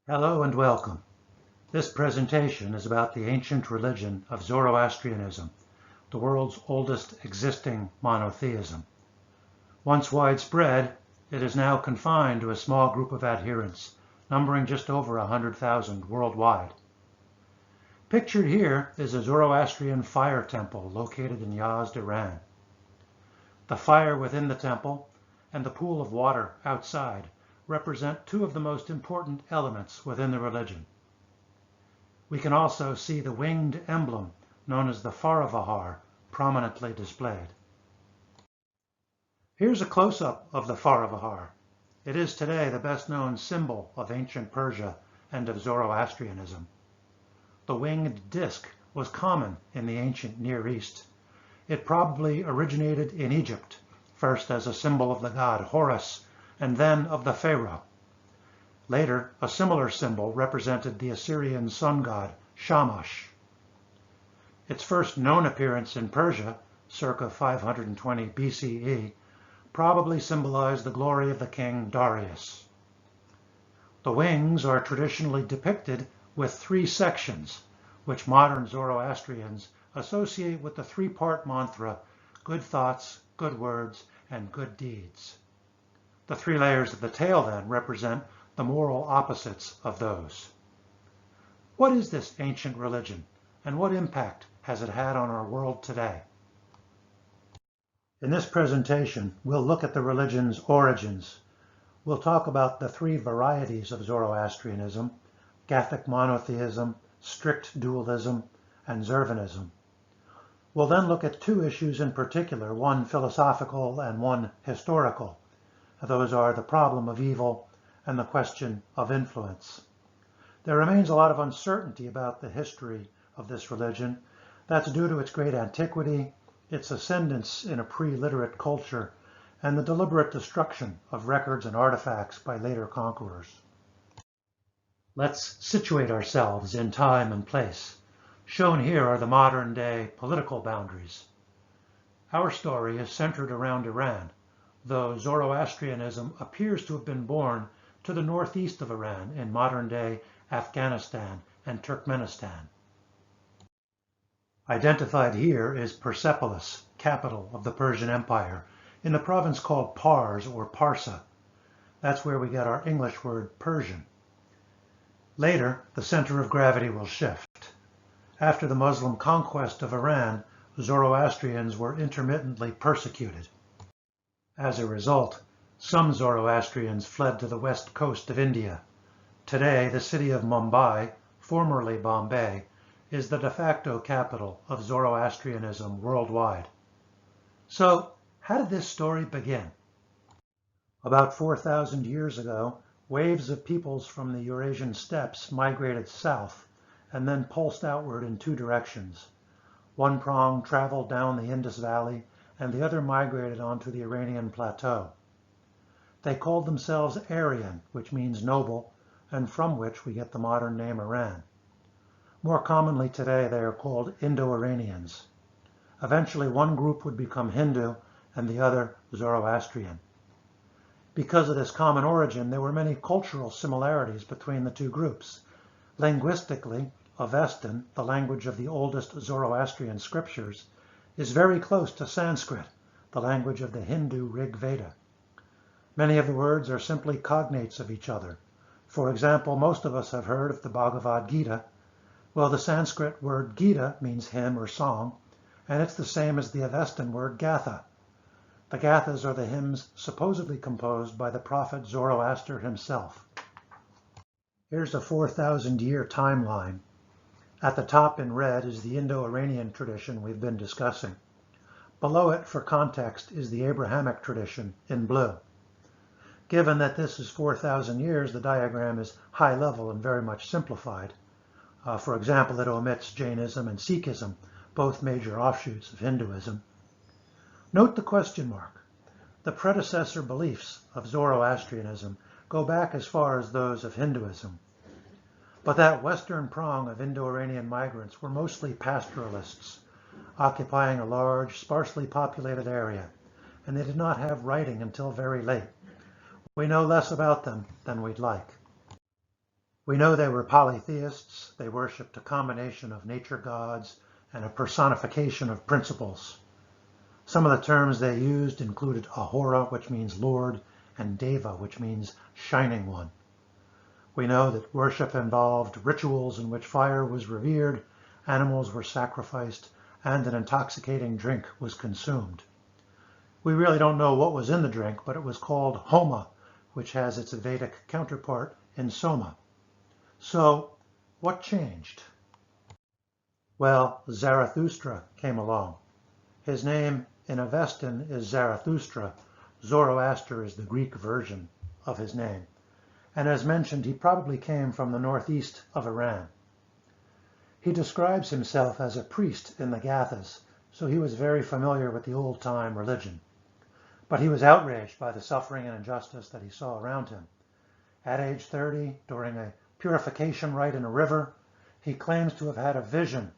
Hello and welcome. This presentation is about the ancient religion of Zoroastrianism, the world's oldest existing monotheism. Once widespread, it is now confined to a small group of adherents, numbering just over 100,000 worldwide. Pictured here is a Zoroastrian fire temple located in Yazd, Iran. The fire within the temple and the pool of water outside represent two of the most important elements within the religion. We can also see the winged emblem known as the Faravahar prominently displayed. Here's a close-up of the Faravahar. It is today the best-known symbol of ancient Persia and of Zoroastrianism. The winged disc was common in the ancient Near East. It probably originated in Egypt, first as a symbol of the god Horus, and then of the pharaoh. Later, a similar symbol represented the Assyrian sun god Shamash. Its first known appearance in Persia, circa 520 BCE, probably symbolized the glory of the king Darius. The wings are traditionally depicted with three sections, which modern Zoroastrians associate with the three-part mantra, good thoughts, good words, and good deeds. The three layers of the tail then represent the moral opposites of those. What is this ancient religion, and what impact has it had on our world today? In this presentation, we'll look at the religion's origins. We'll talk about the three varieties of Zoroastrianism: Gathic Monotheism, strict Dualism, and Zurvanism. We'll then look at two issues in particular, one philosophical and one historical. Those are the problem of evil and the question of influence. There remains a lot of uncertainty about the history of this religion. That's due to its great antiquity, its ascendance in a pre-literate culture, and the deliberate destruction of records and artifacts by later conquerors. Let's situate ourselves in time and place. Shown here are the modern-day political boundaries. Our story is centered around Iran, though Zoroastrianism appears to have been born to the northeast of Iran in modern-day Afghanistan and Turkmenistan. Identified here is Persepolis, capital of the Persian Empire, in the province called Pars or Parsa. That's where we get our English word Persian. Later, the center of gravity will shift. After the Muslim conquest of Iran, Zoroastrians were intermittently persecuted. As a result, some Zoroastrians fled to the west coast of India. Today, the city of Mumbai, formerly Bombay, is the de facto capital of Zoroastrianism worldwide. So, how did this story begin? About 4,000 years ago, waves of peoples from the Eurasian steppes migrated south and then pulsed outward in two directions. One prong traveled down the Indus Valley, and the other migrated onto the Iranian plateau. They called themselves Aryan, which means noble, and from which we get the modern name Iran. More commonly today, they are called Indo-Iranians. Eventually, one group would become Hindu and the other Zoroastrian. Because of this common origin, there were many cultural similarities between the two groups. Linguistically, Avestan, the language of the oldest Zoroastrian scriptures, is very close to Sanskrit, the language of the Hindu Rig Veda. Many of the words are simply cognates of each other. For example, most of us have heard of the Bhagavad Gita. Well, the Sanskrit word Gita means hymn or song, and it's the same as the Avestan word Gatha. The Gathas are the hymns supposedly composed by the prophet Zoroaster himself. Here's a 4,000-year timeline. At the top in red is the Indo-Iranian tradition we've been discussing. Below it, for context, is the Abrahamic tradition in blue. Given that this is 4,000 years, the diagram is high level and very much simplified. For example, it omits Jainism and Sikhism, both major offshoots of Hinduism. Note the question mark. The predecessor beliefs of Zoroastrianism go back as far as those of Hinduism. But that western prong of Indo-Iranian migrants were mostly pastoralists, occupying a large, sparsely populated area, and they did not have writing until very late. We know less about them than we'd like. We know they were polytheists. They worshipped a combination of nature gods and a personification of principles. Some of the terms they used included Ahura, which means Lord, and Deva, which means Shining One. We know that worship involved rituals in which fire was revered, animals were sacrificed, and an intoxicating drink was consumed. We really don't know what was in the drink, but it was called Homa, which has its Vedic counterpart in Soma. So, what changed? Well, Zarathustra came along. His name in Avestan is Zarathustra. Zoroaster is the Greek version of his name. And as mentioned, he probably came from the northeast of Iran. He describes himself as a priest in the Gathas, so he was very familiar with the old-time religion. But he was outraged by the suffering and injustice that he saw around him. At age 30, during a purification rite in a river, he claims to have had a vision,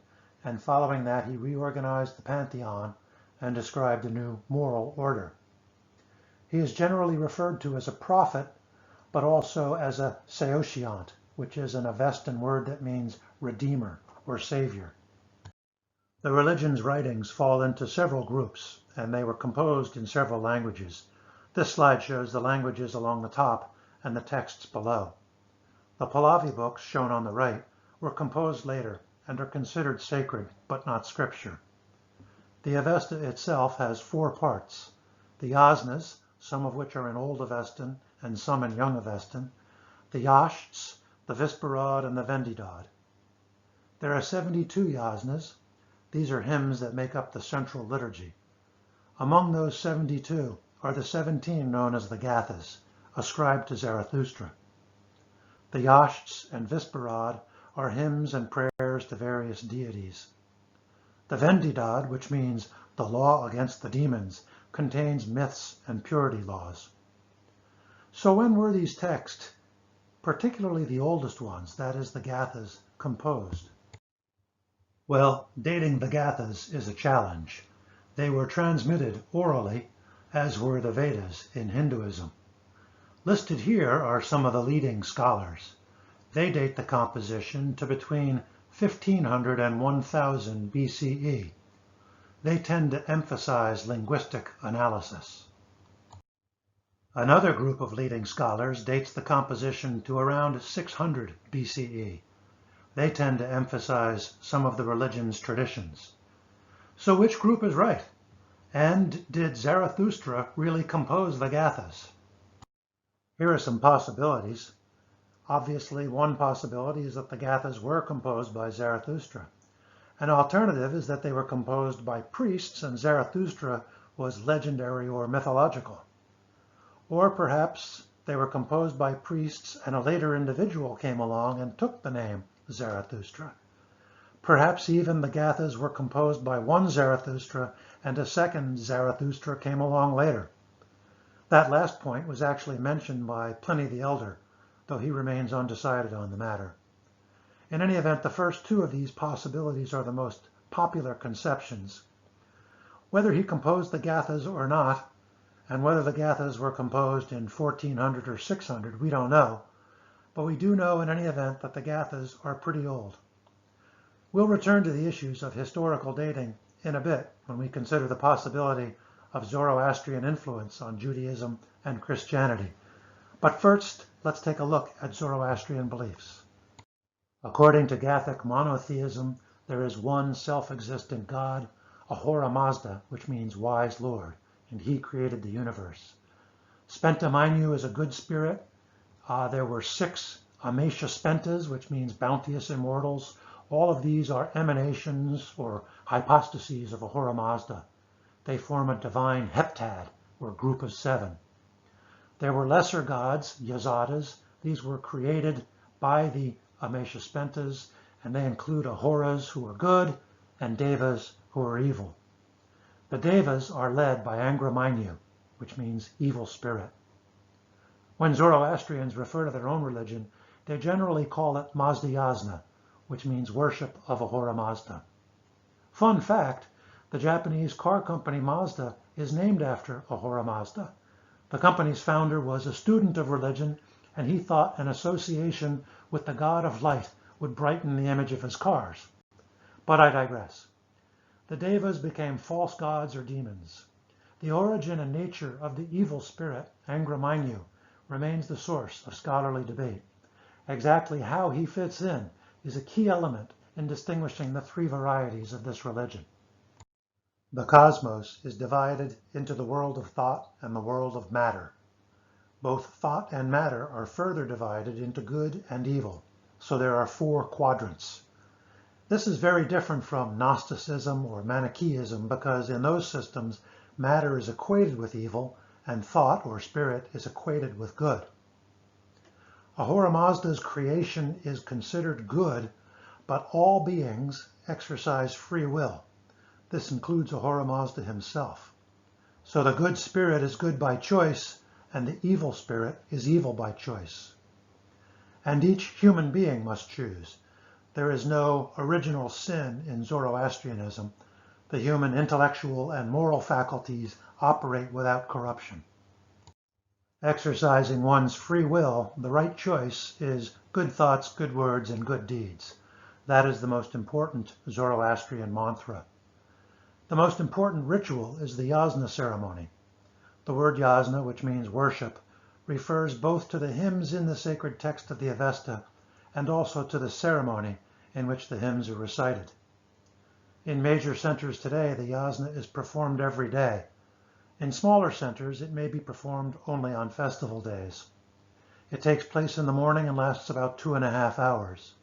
and following that he reorganized the pantheon and described a new moral order. He is generally referred to as a prophet, but also as a Saoshyant, which is an Avestan word that means redeemer or savior. The religion's writings fall into several groups, and they were composed in several languages. This slide shows the languages along the top and the texts below. The Pahlavi books, shown on the right, were composed later and are considered sacred, but not scripture. The Avesta itself has 4 parts. The yasnas, some of which are in Old Avestan and some in Young Avestan, the yashts, the Visparad, and the Vendidad. There are 72 yasnas. These are hymns that make up the central liturgy. Among those 72 are the 17 known as the Gathas, ascribed to Zarathustra. The yashts and Visparad are hymns and prayers to various deities. The Vendidad, which means the law against the demons, contains myths and purity laws. So when were these texts, particularly the oldest ones, that is the Gathas, composed? Well, dating the Gathas is a challenge. They were transmitted orally, as were the Vedas in Hinduism. Listed here are some of the leading scholars. They date the composition to between 1500 and 1000 BCE. They tend to emphasize linguistic analysis. Another group of leading scholars dates the composition to around 600 BCE. They tend to emphasize some of the religion's traditions. So which group is right? And did Zarathustra really compose the Gathas? Here are some possibilities. Obviously, one possibility is that the Gathas were composed by Zarathustra. An alternative is that they were composed by priests and Zarathustra was legendary or mythological. Or perhaps they were composed by priests and a later individual came along and took the name Zarathustra. Perhaps even the Gathas were composed by one Zarathustra and a second Zarathustra came along later. That last point was actually mentioned by Pliny the Elder, though he remains undecided on the matter. In any event, the first 2 of these possibilities are the most popular conceptions. Whether he composed the Gathas or not, and whether the Gathas were composed in 1400 or 600, we don't know, but we do know in any event that the Gathas are pretty old. We'll return to the issues of historical dating in a bit when we consider the possibility of Zoroastrian influence on Judaism and Christianity. But first, let's take a look at Zoroastrian beliefs. According to Gathic Monotheism, there is one self-existent God, Ahura Mazda, which means wise Lord, and he created the universe. Spenta Mainyu is a good spirit. There were 6 Amesha Spentas, which means bounteous immortals. All of these are emanations or hypostases of Ahura Mazda. They form a divine heptad, or group of 7. There were lesser gods, Yazatas. These were created by the Amesha Spentas, and they include Ahuras, who are good, and Devas, who are evil. The Devas are led by Angra Mainyu, which means evil spirit. When Zoroastrians refer to their own religion, they generally call it Mazdayasna, which means worship of Ahura Mazda. Fun fact, the Japanese car company Mazda is named after Ahura Mazda. The company's founder was a student of religion and he thought an association with the god of light would brighten the image of his cars. But I digress. The devas became false gods or demons. The origin and nature of the evil spirit, Angra remains the source of scholarly debate. Exactly how he fits in is a key element in distinguishing the three varieties of this religion. The cosmos is divided into the world of thought and the world of matter. Both thought and matter are further divided into good and evil, so there are 4 quadrants. This is very different from Gnosticism or Manichaeism because in those systems, matter is equated with evil and thought or spirit is equated with good. Ahura Mazda's creation is considered good, but all beings exercise free will. This includes Ahura Mazda himself. So the good spirit is good by choice, and the evil spirit is evil by choice. And each human being must choose. There is no original sin in Zoroastrianism. The human intellectual and moral faculties operate without corruption. Exercising one's free will, the right choice is good thoughts, good words, and good deeds. That is the most important Zoroastrian mantra. The most important ritual is the yasna ceremony. The word yasna, which means worship, refers both to the hymns in the sacred text of the Avesta and also to the ceremony in which the hymns are recited. In major centers today, the yasna is performed every day. In smaller centers, it may be performed only on festival days. It takes place in the morning and lasts about 2.5 hours.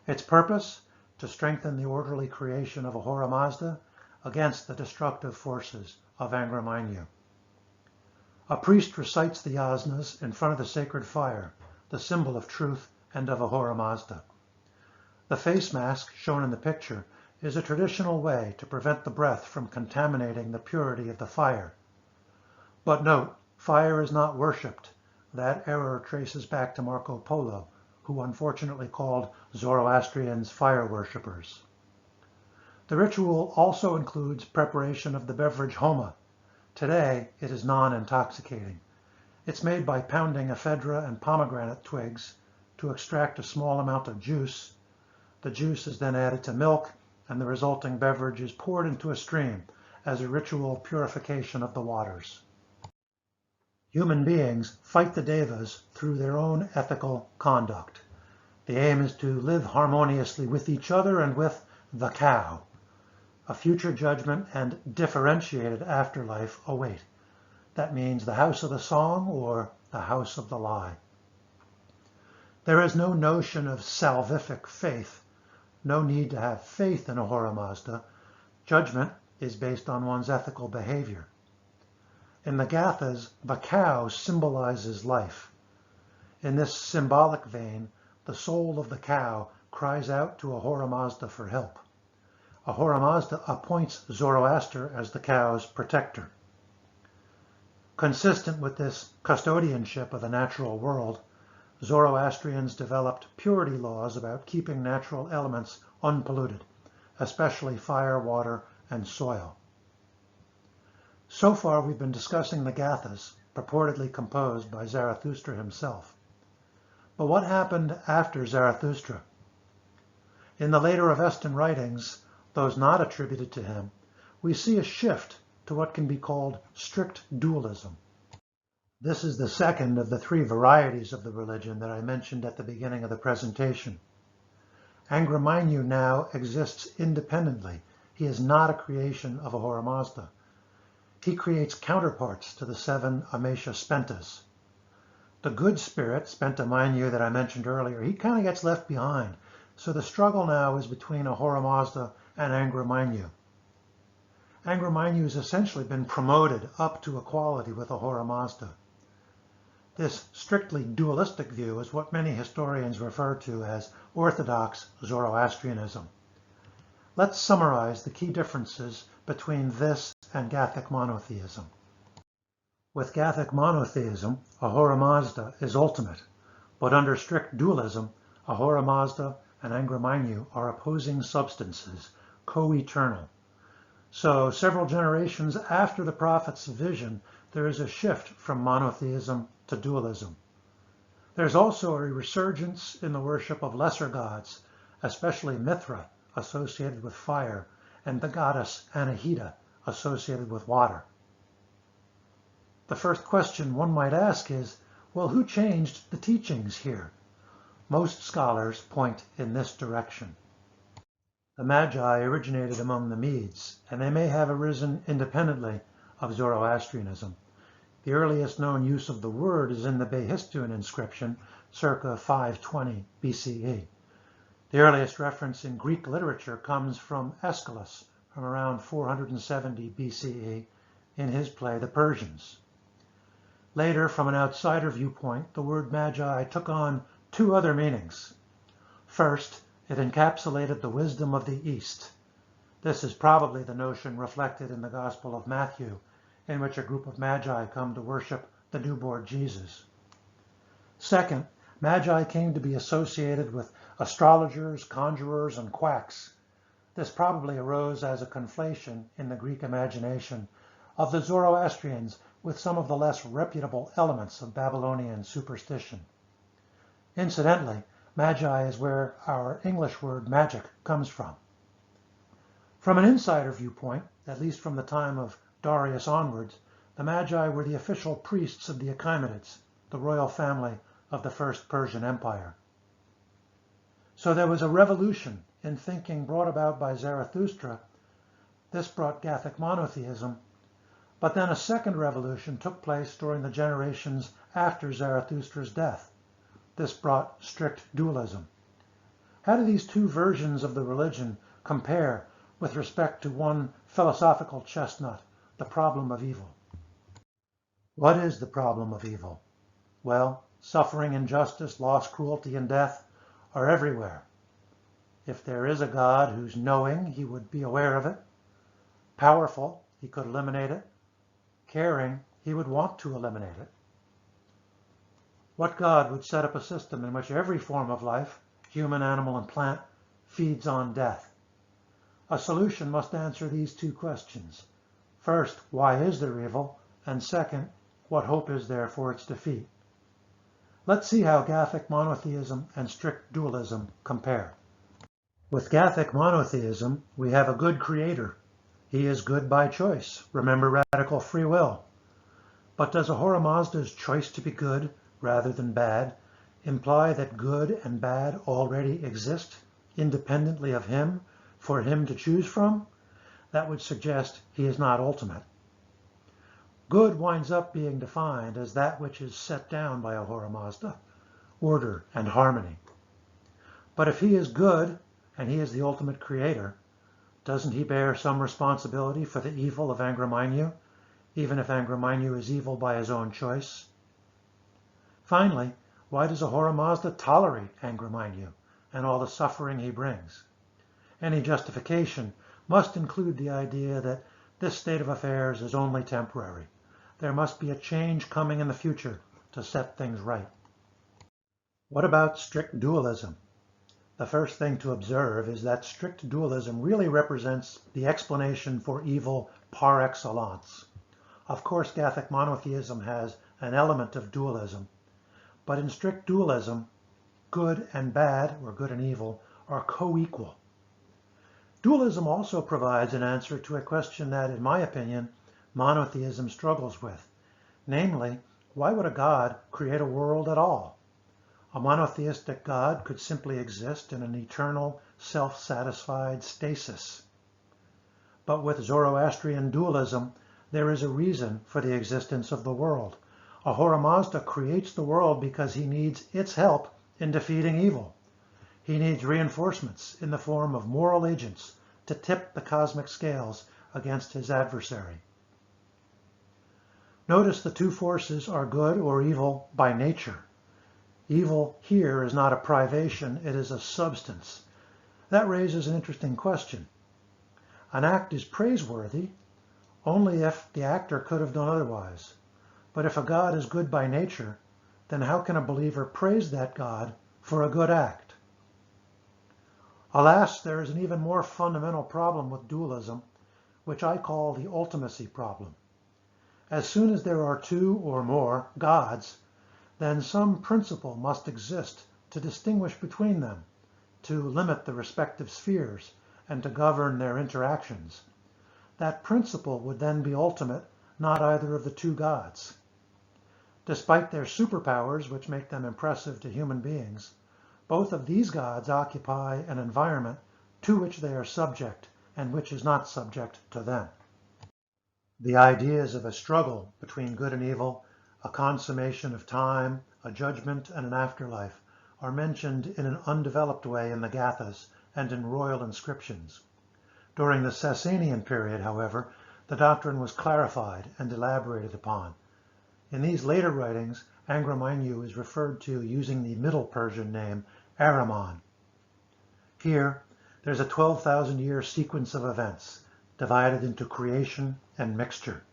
Its purpose? To strengthen the orderly creation of Ahura Mazda against the destructive forces of Angra. A priest recites the yasnas in front of the sacred fire, the symbol of truth and of Ahura Mazda. The face mask shown in the picture is a traditional way to prevent the breath from contaminating the purity of the fire. But note, fire is not worshipped. That error traces back to Marco Polo, who unfortunately called Zoroastrians fire worshippers. The ritual also includes preparation of the beverage homa. Today, it is non-intoxicating. It's made by pounding ephedra and pomegranate twigs to extract a small amount of juice. The juice is then added to milk, and the resulting beverage is poured into a stream as a ritual purification of the waters. Human beings fight the devas through their own ethical conduct. The aim is to live harmoniously with each other and with the cow. A future judgment and differentiated afterlife await. That means the house of the song or the house of the lie. There is no notion of salvific faith. No need to have faith in Ahura Mazda. Judgment is based on one's ethical behavior. In the Gathas, the cow symbolizes life. In this symbolic vein, the soul of the cow cries out to Ahura Mazda for help. Ahura Mazda appoints Zoroaster as the cow's protector. Consistent with this custodianship of the natural world, Zoroastrians developed purity laws about keeping natural elements unpolluted, especially fire, water, and soil. So far, we've been discussing the Gathas, purportedly composed by Zarathustra himself. But what happened after Zarathustra? In the later Avestan writings, those not attributed to him, we see a shift to what can be called strict dualism. This is the second of the 3 varieties of the religion that I mentioned at the beginning of the presentation. Angra now exists independently. He is not a creation of Ahura Mazda. He creates counterparts to the 7 Amesha Spentas. The good spirit, Spenta Mainyu, that I mentioned earlier, he kind of gets left behind. So the struggle now is between Ahura Mazda and Angra Mainyu. Angra Mainyu has essentially been promoted up to equality with Ahura Mazda. This strictly dualistic view is what many historians refer to as Orthodox Zoroastrianism. Let's summarize the key differences between this and Gathic Monotheism. With Gathic Monotheism, Ahura Mazda is ultimate, but under strict dualism, Ahura Mazda and Angra Mainyu are opposing substances, co-eternal. So several generations after the prophet's vision, there is a shift from monotheism to dualism. There's also a resurgence in the worship of lesser gods, especially Mithra, associated with fire, and the goddess Anahita, associated with water. The first question one might ask is, well, who changed the teachings here? Most scholars point in this direction. The Magi originated among the Medes, and they may have arisen independently of Zoroastrianism. The earliest known use of the word is in the Behistun inscription, circa 520 BCE. The earliest reference in Greek literature comes from Aeschylus, from around 470 BCE, in his play The Persians. Later, from an outsider viewpoint, the word Magi took on two other meanings. First, it encapsulated the wisdom of the East. This is probably the notion reflected in the Gospel of Matthew, in which a group of Magi come to worship the newborn Jesus. Second, Magi came to be associated with astrologers, conjurers, and quacks. This probably arose as a conflation in the Greek imagination of the Zoroastrians with some of the less reputable elements of Babylonian superstition. Incidentally, Magi is where our English word magic comes from. From an insider viewpoint, at least from the time of Darius onwards, the Magi were the official priests of the Achaemenids, the royal family of the First Persian Empire. So there was a revolution in thinking brought about by Zarathustra. This brought Gathic Monotheism, but then a second revolution took place during the generations after Zarathustra's death. This brought strict dualism. How do these two versions of the religion compare with respect to one philosophical chestnut, the problem of evil? What is the problem of evil? Well, suffering, injustice, loss, cruelty, and death are everywhere. If there is a God who's knowing, he would be aware of it. Powerful, he could eliminate it. Caring, he would want to eliminate it. What God would set up a system in which every form of life, human, animal, and plant, feeds on death? A solution must answer these two questions. First, why is there evil? And second, what hope is there for its defeat? Let's see how Gathic monotheism and strict dualism compare. With Gathic monotheism, we have a good creator. He is good by choice. Remember radical free will. But does Ahura Mazda's choice to be good rather than bad imply that good and bad already exist independently of him for him to choose from? That would suggest he is not ultimate. Good winds up being defined as that which is set down by Ahura Mazda, order and harmony. But if he is good and he is the ultimate creator, doesn't he bear some responsibility for the evil of Angramanyu, even if Angramanyu is evil by his own choice? Finally, why does Ahura Mazda tolerate Angramanyu and all the suffering he brings? Any justification must include the idea that this state of affairs is only temporary. There must be a change coming in the future to set things right. What about strict dualism? The first thing to observe is that strict dualism really represents the explanation for evil par excellence. Of course, Gathic monotheism has an element of dualism, but in strict dualism, good and bad, or good and evil, are co-equal. Dualism also provides an answer to a question that, in my opinion, monotheism struggles with. Namely, why would a God create a world at all? A monotheistic God could simply exist in an eternal, self-satisfied stasis. But with Zoroastrian dualism, there is a reason for the existence of the world. Ahura Mazda creates the world because he needs its help in defeating evil. He needs reinforcements in the form of moral agents to tip the cosmic scales against his adversary. Notice the two forces are good or evil by nature. Evil here is not a privation, it is a substance. That raises an interesting question. An act is praiseworthy only if the actor could have done otherwise. But if a God is good by nature, then how can a believer praise that God for a good act? Alas, there is an even more fundamental problem with dualism, which I call the ultimacy problem. As soon as there are two or more gods, then some principle must exist to distinguish between them, to limit the respective spheres, and to govern their interactions. That principle would then be ultimate, not either of the two gods. Despite their superpowers, which make them impressive to human beings, both of these gods occupy an environment to which they are subject and which is not subject to them. The ideas of a struggle between good and evil, a consummation of time, a judgment, and an afterlife are mentioned in an undeveloped way in the Gathas and in royal inscriptions. During the Sasanian period, however, the doctrine was clarified and elaborated upon. In these later writings, Angra is referred to using the Middle Persian name Ahriman. Here, there's a 12,000-year sequence of events, divided into creation and mixture.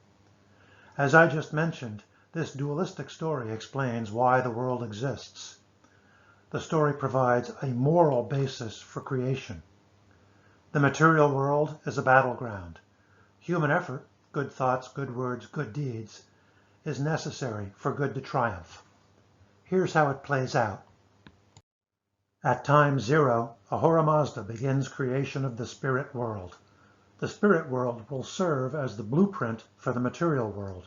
As I just mentioned, this dualistic story explains why the world exists. The story provides a moral basis for creation. The material world is a battleground. Human effort, good thoughts, good words, good deeds, is necessary for good to triumph. Here's how it plays out. At time 0, Ahura Mazda begins creation of the spirit world. The spirit world will serve as the blueprint for the material world.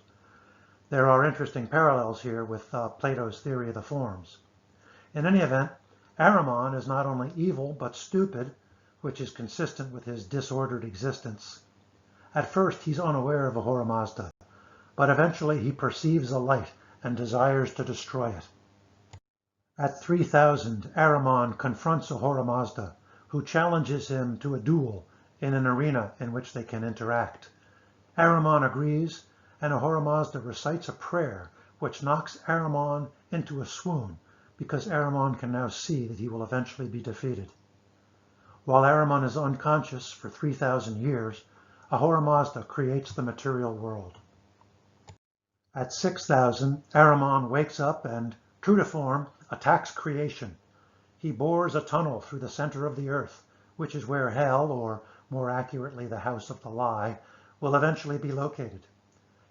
There are interesting parallels here with Plato's theory of the forms. In any event, Ahriman is not only evil but stupid, which is consistent with his disordered existence. At first, he's unaware of Ahura Mazda, but eventually he perceives a light and desires to destroy it. At 3000, Ahriman confronts Ahura Mazda, who challenges him to a duel in an arena in which they can interact. Ahriman agrees, and Ahura Mazda recites a prayer which knocks Ahriman into a swoon, because Ahriman can now see that he will eventually be defeated. While Ahriman is unconscious for 3,000 years, Ahura Mazda creates the material world. At 6,000, Ahriman wakes up and, true to form, attacks creation. He bores a tunnel through the center of the earth, which is where hell, or more accurately the house of the lie, will eventually be located.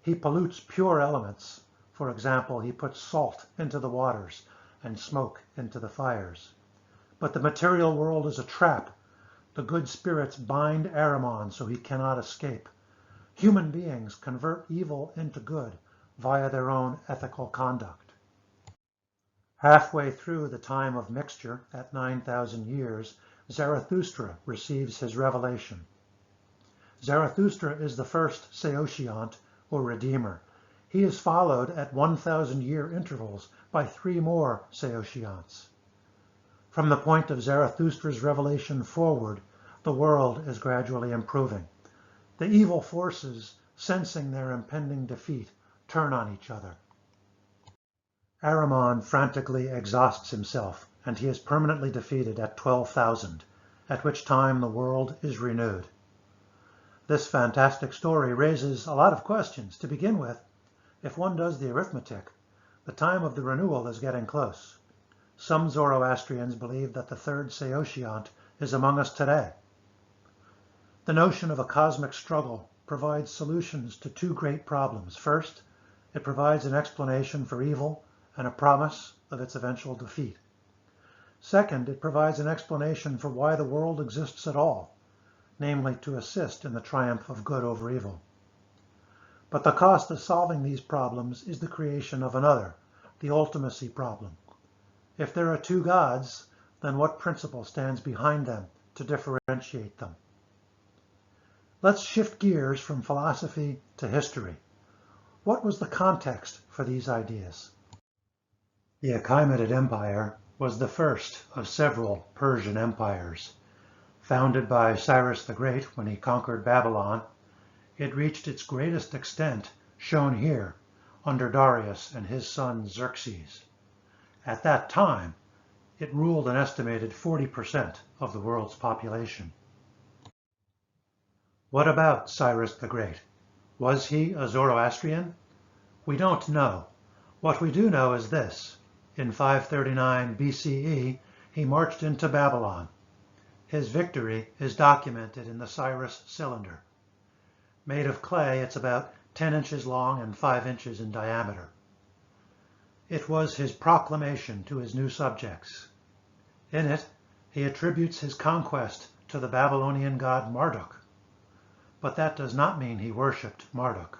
He pollutes pure elements. For example, he puts salt into the waters and smoke into the fires. But the material world is a trap. The good spirits bind Ahriman so he cannot escape. Human beings convert evil into good via their own ethical conduct. Halfway through the time of mixture, at 9,000 years, Zarathustra receives his revelation. Zarathustra is the first Saoshyant, or Redeemer. He is followed at 1,000-year intervals by 3 more Saoshyants. From the point of Zarathustra's revelation forward, the world is gradually improving. The evil forces, sensing their impending defeat, turn on each other. Ahriman frantically exhausts himself, and he is permanently defeated at 12,000, at which time the world is renewed. This fantastic story raises a lot of questions. To begin with, if one does the arithmetic, the time of the renewal is getting close. Some Zoroastrians believe that the 3rd Saoshyant is among us today. The notion of a cosmic struggle provides solutions to 2 great problems. First, it provides an explanation for evil and a promise of its eventual defeat. Second, it provides an explanation for why the world exists at all, namely to assist in the triumph of good over evil. But the cost of solving these problems is the creation of another, the ultimacy problem. If there are 2 gods, then what principle stands behind them to differentiate them? Let's shift gears from philosophy to history. What was the context for these ideas? The Achaemenid Empire was the first of several Persian empires. Founded by Cyrus the Great when he conquered Babylon, it reached its greatest extent, shown here, under Darius and his son Xerxes. At that time, it ruled an estimated 40% of the world's population. What about Cyrus the Great? Was he a Zoroastrian? We don't know. What we do know is this. In 539 BCE, he marched into Babylon. His victory is documented in the Cyrus cylinder. Made of clay, it's about 10 inches long and 5 inches in diameter. It was his proclamation to his new subjects. In it, he attributes his conquest to the Babylonian god Marduk. But that does not mean he worshipped Marduk.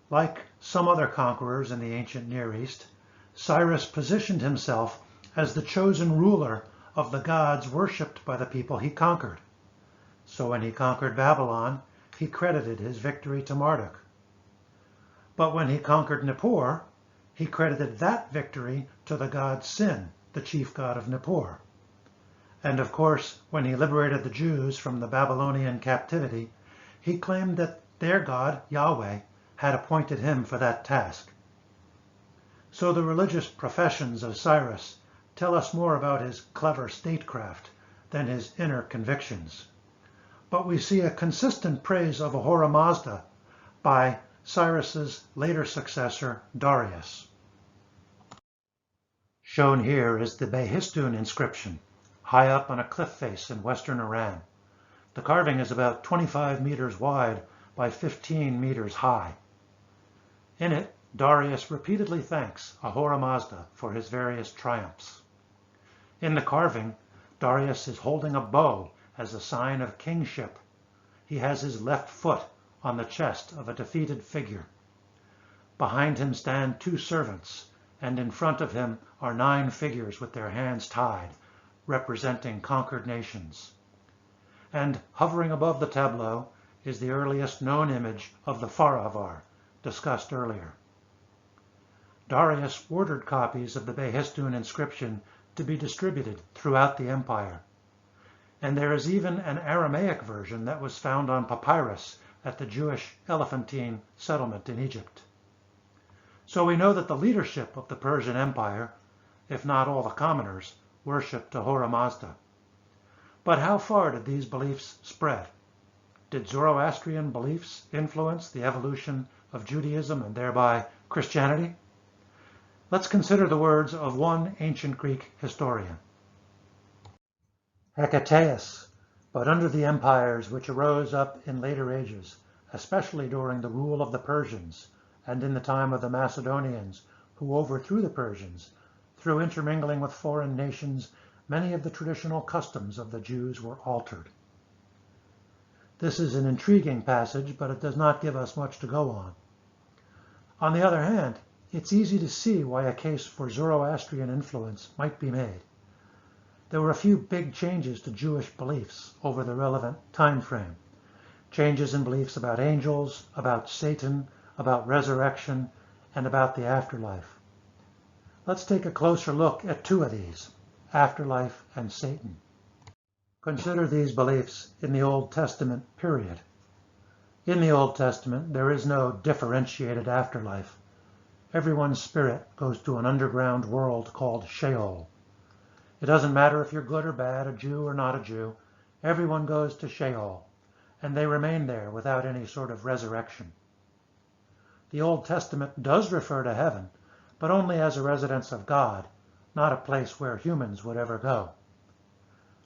Like some other conquerors in the ancient Near East, Cyrus positioned himself as the chosen ruler of the gods worshipped by the people he conquered. So when he conquered Babylon, he credited his victory to Marduk. But when he conquered Nippur, he credited that victory to the god Sin, the chief god of Nippur. And of course, when he liberated the Jews from the Babylonian captivity, he claimed that their god, Yahweh, had appointed him for that task. So the religious professions of Cyrus tell us more about his clever statecraft than his inner convictions. But we see a consistent praise of Ahura Mazda by Cyrus's later successor, Darius. Shown here is the Behistun inscription, high up on a cliff face in western Iran. The carving is about 25 meters wide by 15 meters high. In it, Darius repeatedly thanks Ahura Mazda for his various triumphs. In the carving, Darius is holding a bow as a sign of kingship. He has his left foot on the chest of a defeated figure. Behind him stand 2 servants, and in front of him are 9 figures with their hands tied, representing conquered nations. And hovering above the tableau is the earliest known image of the Faravar, discussed earlier. Darius ordered copies of the Behistun inscription to be distributed throughout the empire. And there is even an Aramaic version that was found on papyrus at the Jewish Elephantine settlement in Egypt. So we know that the leadership of the Persian Empire, if not all the commoners, worshipped Ahura Mazda. But how far did these beliefs spread? Did Zoroastrian beliefs influence the evolution of Judaism and thereby Christianity? Let's consider the words of one ancient Greek historian. Hecataeus, but under the empires which arose up in later ages, especially during the rule of the Persians and in the time of the Macedonians, who overthrew the Persians, through intermingling with foreign nations, many of the traditional customs of the Jews were altered. This is an intriguing passage, but it does not give us much to go on. On the other hand, it's easy to see why a case for Zoroastrian influence might be made. There were a few big changes to Jewish beliefs over the relevant time frame. Changes in beliefs about angels, about Satan, about resurrection, and about the afterlife. Let's take a closer look at 2 of these, afterlife and Satan. Consider these beliefs in the Old Testament period. In the Old Testament, there is no differentiated afterlife. Everyone's spirit goes to an underground world called Sheol. It doesn't matter if you're good or bad, a Jew or not a Jew, everyone goes to Sheol, and they remain there without any sort of resurrection. The Old Testament does refer to heaven, but only as a residence of God, not a place where humans would ever go.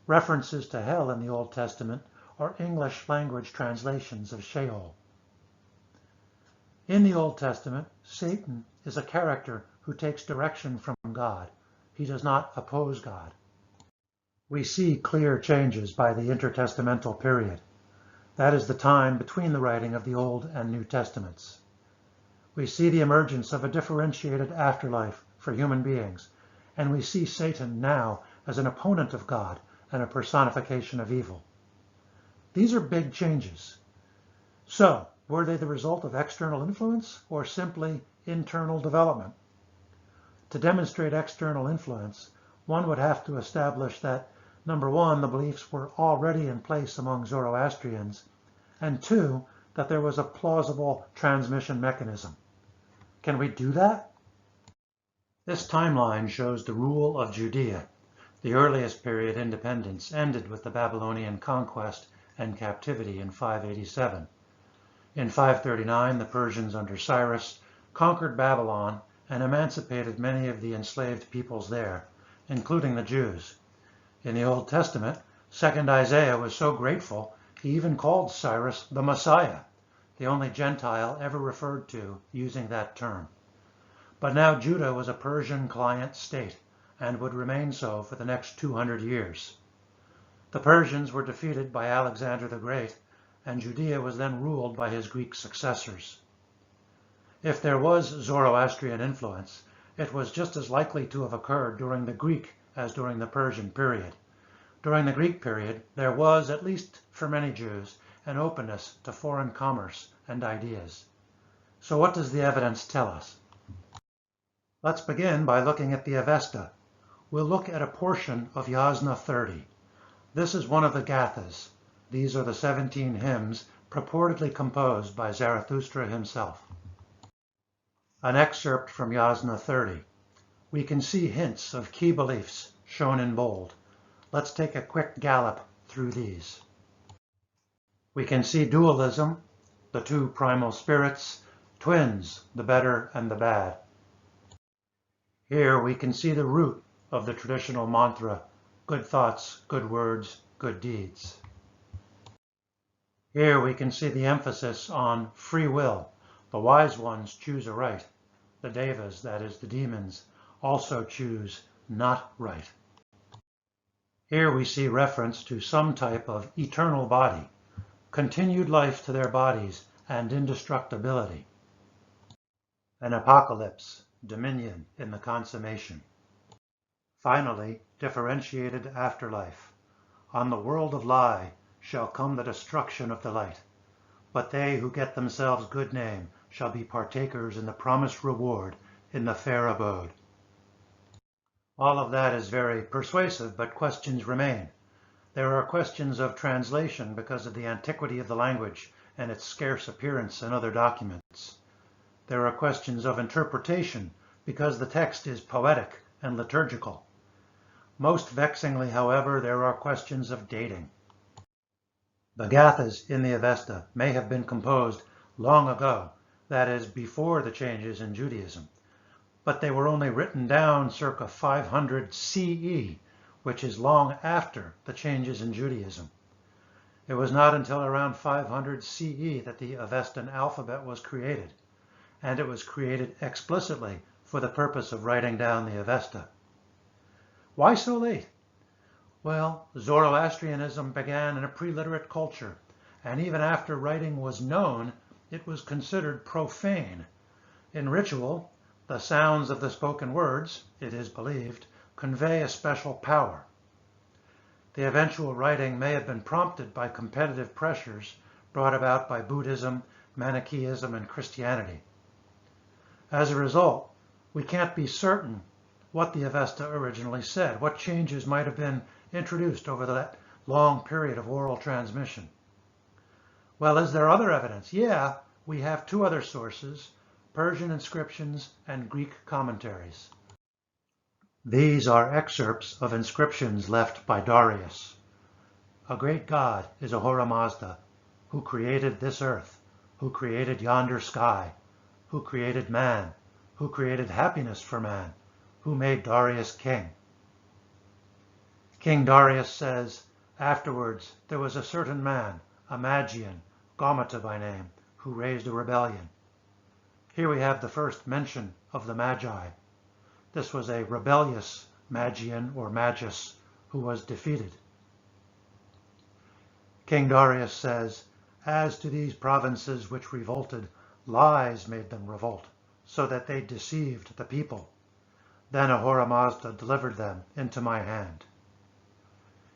References to hell in the Old Testament are English language translations of Sheol. In the Old Testament, Satan is a character who takes direction from God. He does not oppose God. We see clear changes by the intertestamental period. That is the time between the writing of the Old and New Testaments. We see the emergence of a differentiated afterlife for human beings, and we see Satan now as an opponent of God and a personification of evil. These are big changes. So, were they the result of external influence or simply internal development? To demonstrate external influence, one would have to establish that, number 1, the beliefs were already in place among Zoroastrians, and 2, that there was a plausible transmission mechanism. Can we do that? This timeline shows the rule of Judea. The earliest period independence ended with the Babylonian conquest and captivity in 587. In 539, the Persians under Cyrus conquered Babylon and emancipated many of the enslaved peoples there, including the Jews. In the Old Testament, 2nd Isaiah was so grateful, he even called Cyrus the Messiah, the only Gentile ever referred to using that term. But now Judah was a Persian client state and would remain so for the next 200 years. The Persians were defeated by Alexander the Great, and Judea was then ruled by his Greek successors. If there was Zoroastrian influence, it was just as likely to have occurred during the Greek as during the Persian period. During the Greek period, there was, at least for many Jews, an openness to foreign commerce and ideas. So what does the evidence tell us? Let's begin by looking at the Avesta. We'll look at a portion of Yasna 30. This is one of the Gathas. These are the 17 hymns purportedly composed by Zarathustra himself. An excerpt from Yasna 30. We can see hints of key beliefs shown in bold. Let's take a quick gallop through these. We can see dualism, the two primal spirits, twins, the better and the bad. Here we can see the root of the traditional mantra, good thoughts, good words, good deeds. Here we can see the emphasis on free will. The wise ones choose aright. The devas, that is, the demons, also choose not right. Here we see reference to some type of eternal body, continued life to their bodies, and indestructibility. An apocalypse, dominion in the consummation. Finally, differentiated afterlife. On the world of lie shall come the destruction of the light, but they who get themselves good name shall be partakers in the promised reward in the fair abode. All of that is very persuasive, but questions remain. There are questions of translation because of the antiquity of the language and its scarce appearance in other documents. There are questions of interpretation because the text is poetic and liturgical. Most vexingly, however, there are questions of dating. The Gathas in the Avesta may have been composed long ago, that is, before the changes in Judaism, but they were only written down circa 500 CE, which is long after the changes in Judaism. It was not until around 500 CE that the Avestan alphabet was created, and it was created explicitly for the purpose of writing down the Avesta. Why so late? Well, Zoroastrianism began in a pre-literate culture, and even after writing was known, it was considered profane. In ritual, the sounds of the spoken words, it is believed, convey a special power. The eventual writing may have been prompted by competitive pressures brought about by Buddhism, Manichaeism, and Christianity. As a result, we can't be certain what the Avesta originally said, what changes might have been introduced over that long period of oral transmission. Well, is there other evidence? Yeah, we have two other sources, Persian inscriptions and Greek commentaries. These are excerpts of inscriptions left by Darius. A great God is Ahura Mazda, who created this earth, who created yonder sky, who created man, who created happiness for man, who made Darius king. King Darius says, afterwards there was a certain man, a Magian, Gaumata by name, who raised a rebellion. Here we have the first mention of the Magi. This was a rebellious Magian or Magus who was defeated. King Darius says, as to these provinces which revolted, lies made them revolt, so that they deceived the people. Then Ahura Mazda delivered them into my hand.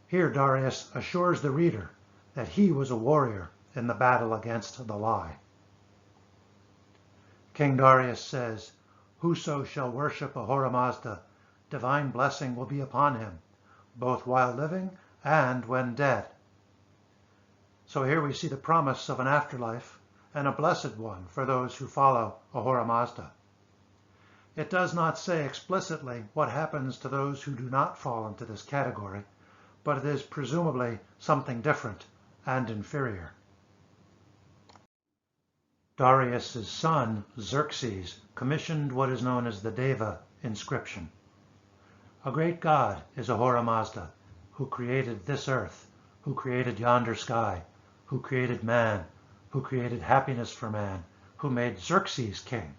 Here Darius assures the reader that he was a warrior in the battle against the lie. King Darius says, whoso shall worship Ahura Mazda, divine blessing will be upon him, both while living and when dead. So here we see the promise of an afterlife and a blessed one for those who follow Ahura Mazda. It does not say explicitly what happens to those who do not fall into this category, but it is presumably something different and inferior. Darius' son, Xerxes, commissioned what is known as the Deva inscription. A great God is Ahura Mazda, who created this earth, who created yonder sky, who created man, who created happiness for man, who made Xerxes king.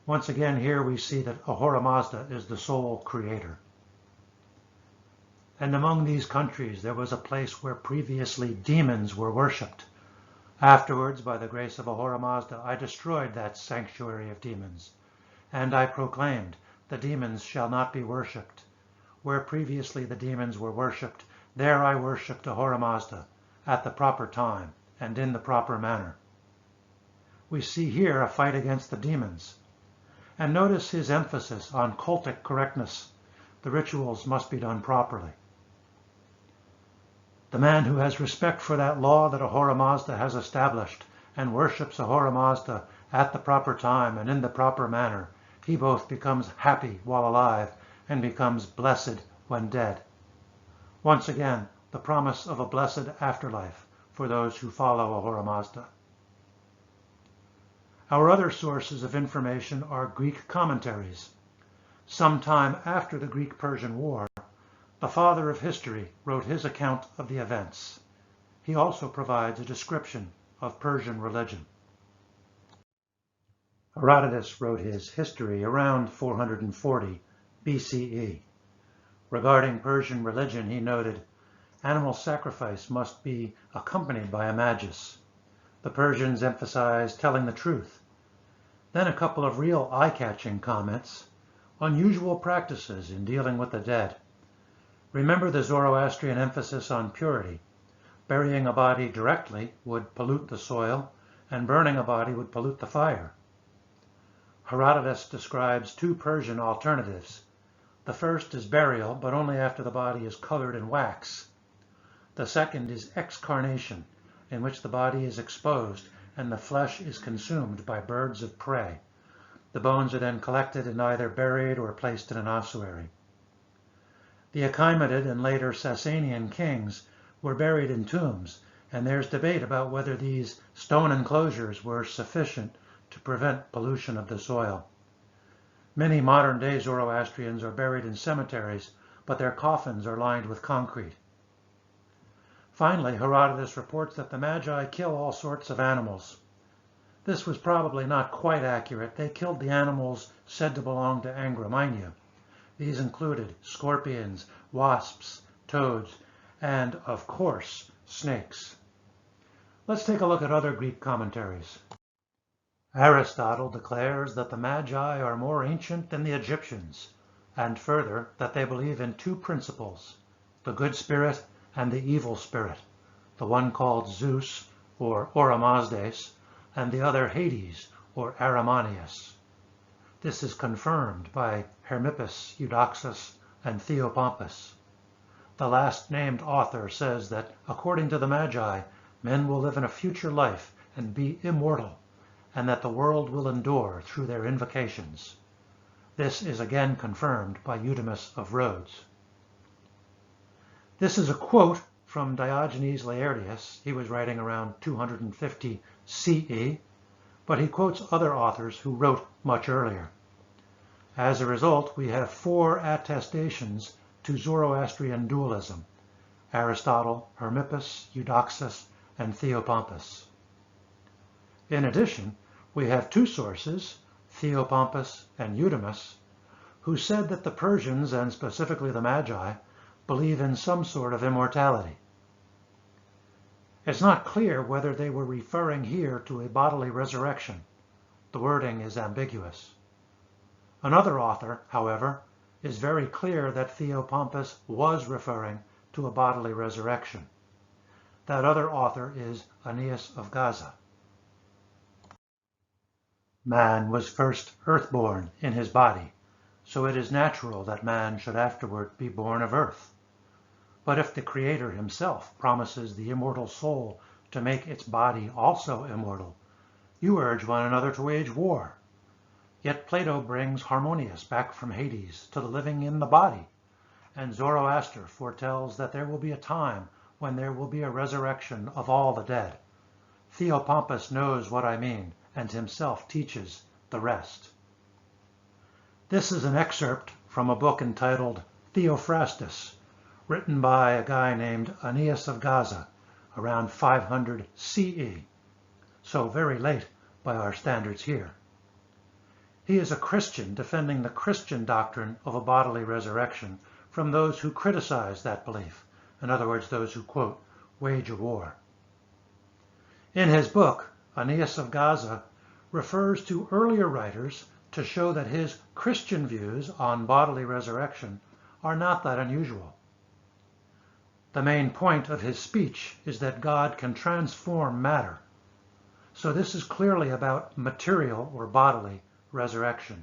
Once again, here we see that Ahura Mazda is the sole creator. And among these countries there was a place where previously demons were worshipped. Afterwards, by the grace of Ahura Mazda, I destroyed that sanctuary of demons, and I proclaimed, the demons shall not be worshipped. Where previously the demons were worshipped, there I worshipped Ahura Mazda, at the proper time and in the proper manner. We see here a fight against the demons. And notice his emphasis on cultic correctness. The rituals must be done properly. The man who has respect for that law that Ahura Mazda has established and worships Ahura Mazda at the proper time and in the proper manner, he both becomes happy while alive and becomes blessed when dead. Once again, the promise of a blessed afterlife for those who follow Ahura Mazda. Our other sources of information are Greek commentaries. Sometime after the Greek-Persian War, the father of history wrote his account of the events. He also provides a description of Persian religion. Herodotus wrote his history around 440 BCE. Regarding Persian religion, he noted, animal sacrifice must be accompanied by a magus. The Persians emphasized telling the truth. Then a couple of real eye-catching comments. Unusual practices in dealing with the dead. Remember the Zoroastrian emphasis on purity. Burying a body directly would pollute the soil, and burning a body would pollute the fire. Herodotus describes two Persian alternatives. The first is burial, but only after the body is colored in wax. The second is excarnation, in which the body is exposed and the flesh is consumed by birds of prey. The bones are then collected and either buried or placed in an ossuary. The Achaemenid and later Sasanian kings were buried in tombs, and there's debate about whether these stone enclosures were sufficient to prevent pollution of the soil. Many modern-day Zoroastrians are buried in cemeteries, but their coffins are lined with concrete. Finally, Herodotus reports that the Magi kill all sorts of animals. This was probably not quite accurate. They killed the animals said to belong to Achaemenid. These included scorpions, wasps, toads, and, of course, snakes. Let's take a look at other Greek commentaries. Aristotle declares that the Magi are more ancient than the Egyptians, and further, that they believe in two principles, the good spirit and the evil spirit, the one called Zeus, or Oramazdes, and the other Hades, or Aramanius. This is confirmed by Hermippus, Eudoxus, and Theopompus. The last named author says that, according to the Magi, men will live in a future life and be immortal, and that the world will endure through their invocations. This is again confirmed by Eudemus of Rhodes. This is a quote from Diogenes Laertius. He was writing around 250 CE, but he quotes other authors who wrote much earlier. As a result, we have 4 attestations to Zoroastrian dualism: Aristotle, Hermippus, Eudoxus, and Theopompus. In addition, we have 2 sources, Theopompus and Eudemus, who said that the Persians, and specifically the Magi, believe in some sort of immortality. It's not clear whether they were referring here to a bodily resurrection. The wording is ambiguous. Another author, however, is very clear that Theopompus was referring to a bodily resurrection. That other author is Aeneas of Gaza. Man was first earthborn in his body, so it is natural that man should afterward be born of earth. But if the Creator himself promises the immortal soul to make its body also immortal, you urge one another to wage war. Yet Plato brings Harmonius back from Hades to the living in the body, and Zoroaster foretells that there will be a time when there will be a resurrection of all the dead. Theopompus knows what I mean, and himself teaches the rest. This is an excerpt from a book entitled Theophrastus, written by a guy named Aeneas of Gaza around 500 CE, so very late by our standards here. He is a Christian defending the Christian doctrine of a bodily resurrection from those who criticize that belief. In other words, those who, quote, wage a war. In his book, Aeneas of Gaza refers to earlier writers to show that his Christian views on bodily resurrection are not that unusual. The main point of his speech is that God can transform matter. So this is clearly about material or bodily resurrection.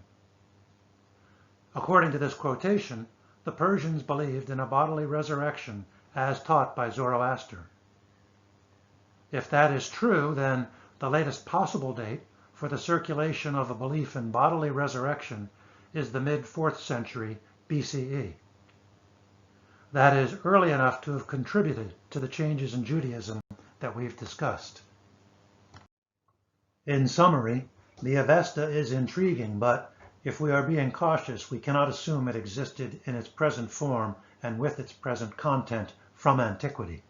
According to this quotation, the Persians believed in a bodily resurrection as taught by Zoroaster. If that is true, then the latest possible date for the circulation of a belief in bodily resurrection is the mid-4th century BCE. That is early enough to have contributed to the changes in Judaism that we've discussed. In summary, the Avesta is intriguing, but if we are being cautious, we cannot assume it existed in its present form and with its present content from antiquity.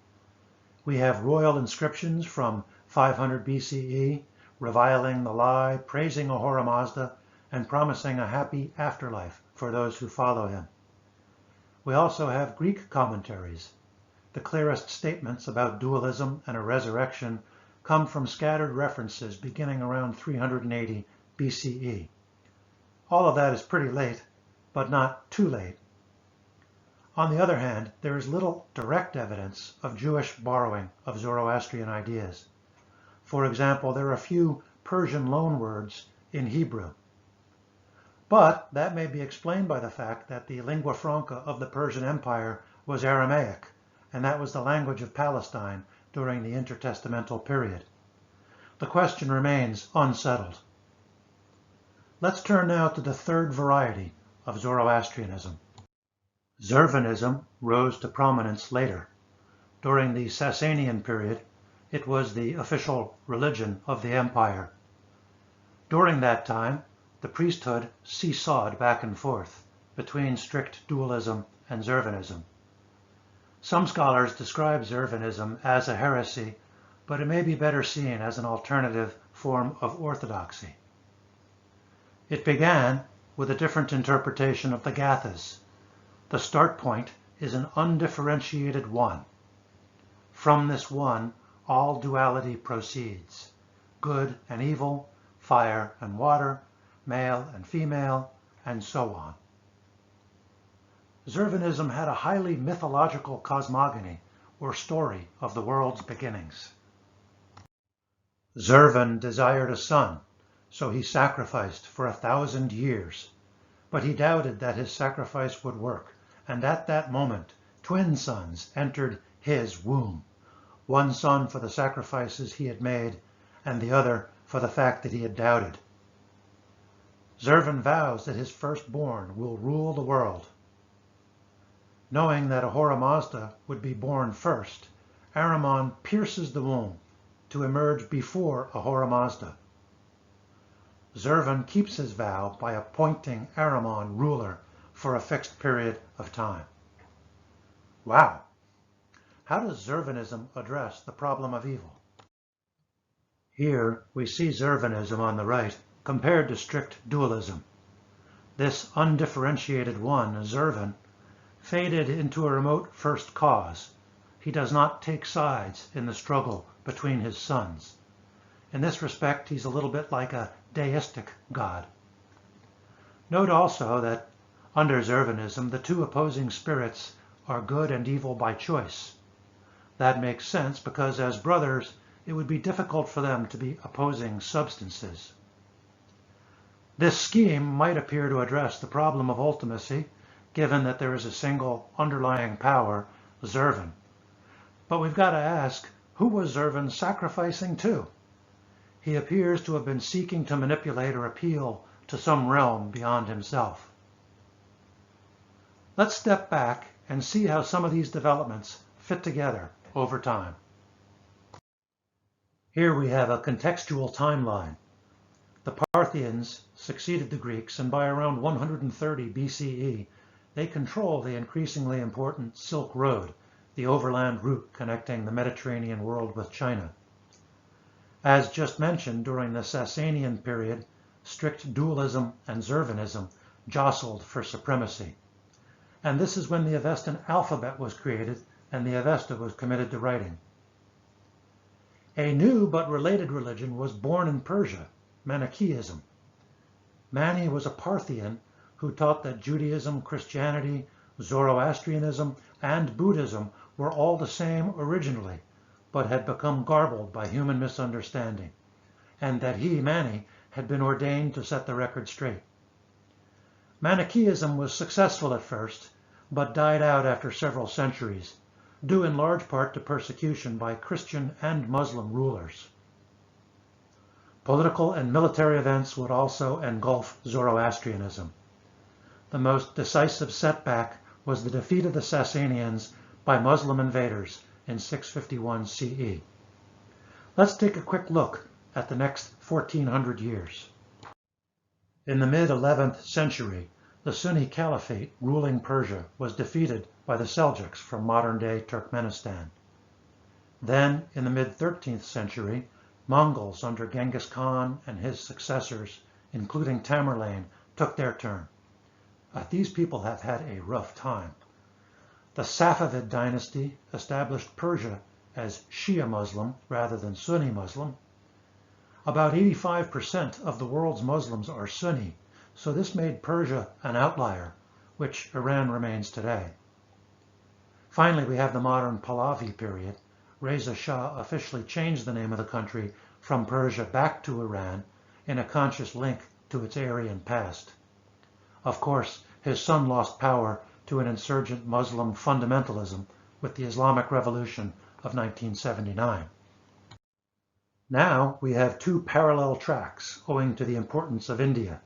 We have royal inscriptions from 500 BCE, reviling the lie, praising Ahura Mazda, and promising a happy afterlife for those who follow him. We also have Greek commentaries. The clearest statements about dualism and a resurrection come from scattered references beginning around 380 BCE. All of that is pretty late, but not too late. On the other hand, there is little direct evidence of Jewish borrowing of Zoroastrian ideas. For example, there are a few Persian loanwords in Hebrew. But that may be explained by the fact that the lingua franca of the Persian Empire was Aramaic, and that was the language of Palestine during the intertestamental period. The question remains unsettled. Let's turn now to the third variety of Zoroastrianism. Zurvanism rose to prominence later. During the Sasanian period, it was the official religion of the empire. During that time, the priesthood seesawed back and forth between strict dualism and Zurvanism. Some scholars describe Zurvanism as a heresy, but it may be better seen as an alternative form of orthodoxy. It began with a different interpretation of the Gathas. The start point is an undifferentiated one. From this one, all duality proceeds: good and evil, fire and water, male and female, and so on. Zurvanism had a highly mythological cosmogony, or story of the world's beginnings. Zurvan desired a son, so he sacrificed for 1,000 years. But he doubted that his sacrifice would work, and at that moment, twin sons entered his womb. One son for the sacrifices he had made, and the other for the fact that he had doubted. Zurvan vows that his firstborn will rule the world. Knowing that Ahura Mazda would be born first, Ahriman pierces the womb to emerge before Ahura Mazda. Zurvan keeps his vow by appointing Ahriman ruler for a fixed period of time. Wow! How does Zurvanism address the problem of evil? Here we see Zurvanism on the right compared to strict dualism. This undifferentiated one, Zurvan, faded into a remote first cause. He does not take sides in the struggle between his sons. In this respect, he's a little bit like a deistic god. Note also that under Zurvanism, the two opposing spirits are good and evil by choice. That makes sense because as brothers, it would be difficult for them to be opposing substances. This scheme might appear to address the problem of ultimacy, given that there is a single underlying power, Zurvan. But we've got to ask, who was Zurvan sacrificing to? He appears to have been seeking to manipulate or appeal to some realm beyond himself. Let's step back and see how some of these developments fit together over time. Here we have a contextual timeline. The Parthians succeeded the Greeks, and by around 130 BCE, they control the increasingly important Silk Road, the overland route connecting the Mediterranean world with China. As just mentioned, during the Sasanian period, strict dualism and Zurvanism jostled for supremacy. And this is when the Avestan alphabet was created and the Avesta was committed to writing. A new but related religion was born in Persia, Manichaeism. Mani was a Parthian who taught that Judaism, Christianity, Zoroastrianism, and Buddhism were all the same originally, but had become garbled by human misunderstanding, and that he, Mani, had been ordained to set the record straight. Manichaeism was successful at first, but died out after several centuries, due in large part to persecution by Christian and Muslim rulers. Political and military events would also engulf Zoroastrianism. The most decisive setback was the defeat of the Sassanians by Muslim invaders in 651 CE. Let's take a quick look at the next 1400 years. In the mid-11th century, the Sunni Caliphate ruling Persia was defeated by the Seljuks from modern-day Turkmenistan. Then, in the mid-13th century, Mongols under Genghis Khan and his successors, including Tamerlane, took their turn. These people have had a rough time. The Safavid dynasty established Persia as Shia Muslim rather than Sunni Muslim. About 85% of the world's Muslims are Sunni, so this made Persia an outlier, which Iran remains today. Finally, we have the modern Pahlavi period. Reza Shah officially changed the name of the country from Persia back to Iran in a conscious link to its Aryan past. Of course, his son lost power to an insurgent Muslim fundamentalism with the Islamic Revolution of 1979. Now we have two parallel tracks owing to the importance of India.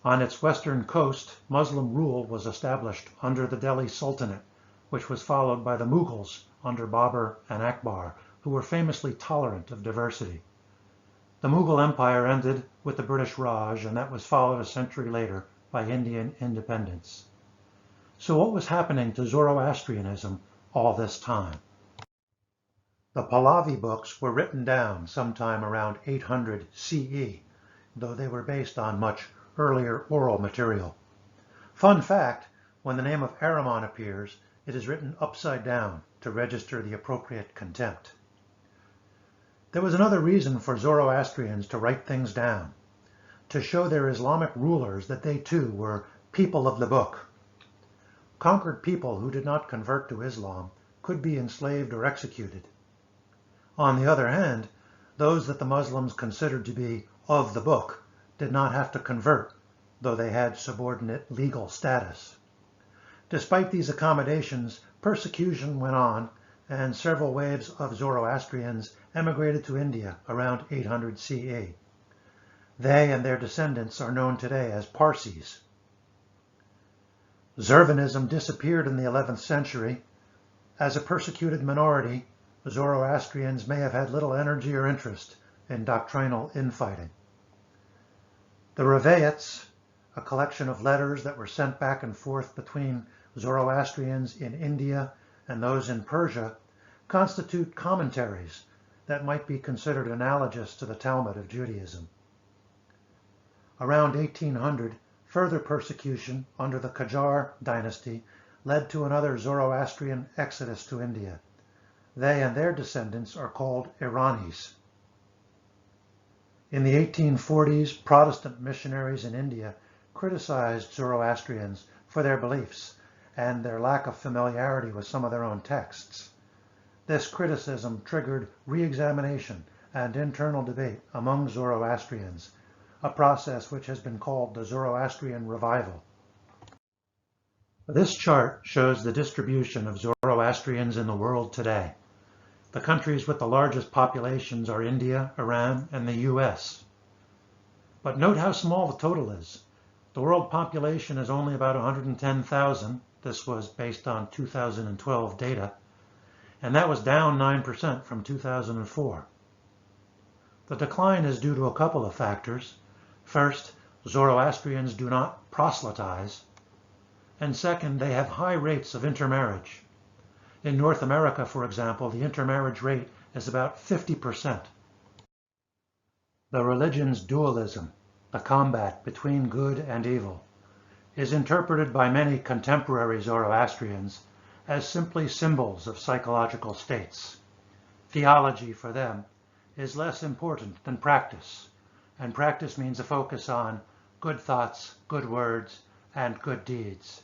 On its western coast, Muslim rule was established under the Delhi Sultanate, which was followed by the Mughals under Babur and Akbar, who were famously tolerant of diversity. The Mughal Empire ended with the British Raj, and that was followed a century later by Indian independence. So what was happening to Zoroastrianism all this time? The Pahlavi books were written down sometime around 800 CE, though they were based on much earlier oral material. Fun fact, when the name of Ahriman appears, it is written upside down to register the appropriate contempt. There was another reason for Zoroastrians to write things down, to show their Islamic rulers that they too were people of the book. Conquered people who did not convert to Islam could be enslaved or executed. On the other hand, those that the Muslims considered to be of the book did not have to convert, though they had subordinate legal status. Despite these accommodations, persecution went on, and several waves of Zoroastrians emigrated to India around 800 CE. They and their descendants are known today as Parsis. Zurvanism disappeared in the 11th century. As a persecuted minority, Zoroastrians may have had little energy or interest in doctrinal infighting. The Reveillats, a collection of letters that were sent back and forth between Zoroastrians in India and those in Persia, constitute commentaries that might be considered analogous to the Talmud of Judaism. Around 1800, further persecution under the Qajar dynasty led to another Zoroastrian exodus to India. They and their descendants are called Iranis. In the 1840s, Protestant missionaries in India criticized Zoroastrians for their beliefs and their lack of familiarity with some of their own texts. This criticism triggered re-examination and internal debate among Zoroastrians, a process which has been called the Zoroastrian Revival. This chart shows the distribution of Zoroastrians in the world today. The countries with the largest populations are India, Iran, and the US. But note how small the total is. The world population is only about 110,000. This was based on 2012 data, and that was down 9% from 2004. The decline is due to a couple of factors. First, Zoroastrians do not proselytize, and second, they have high rates of intermarriage. In North America, for example, the intermarriage rate is about 50%. The religion's dualism, the combat between good and evil, is interpreted by many contemporary Zoroastrians as simply symbols of psychological states. Theology for them is less important than practice, and practice means a focus on good thoughts, good words, and good deeds.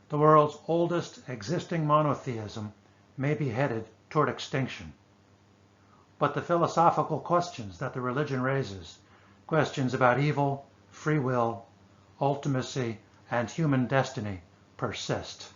The world's oldest existing monotheism may be headed toward extinction. But the philosophical questions that the religion raises, questions about evil, free will, ultimacy, and human destiny, persist.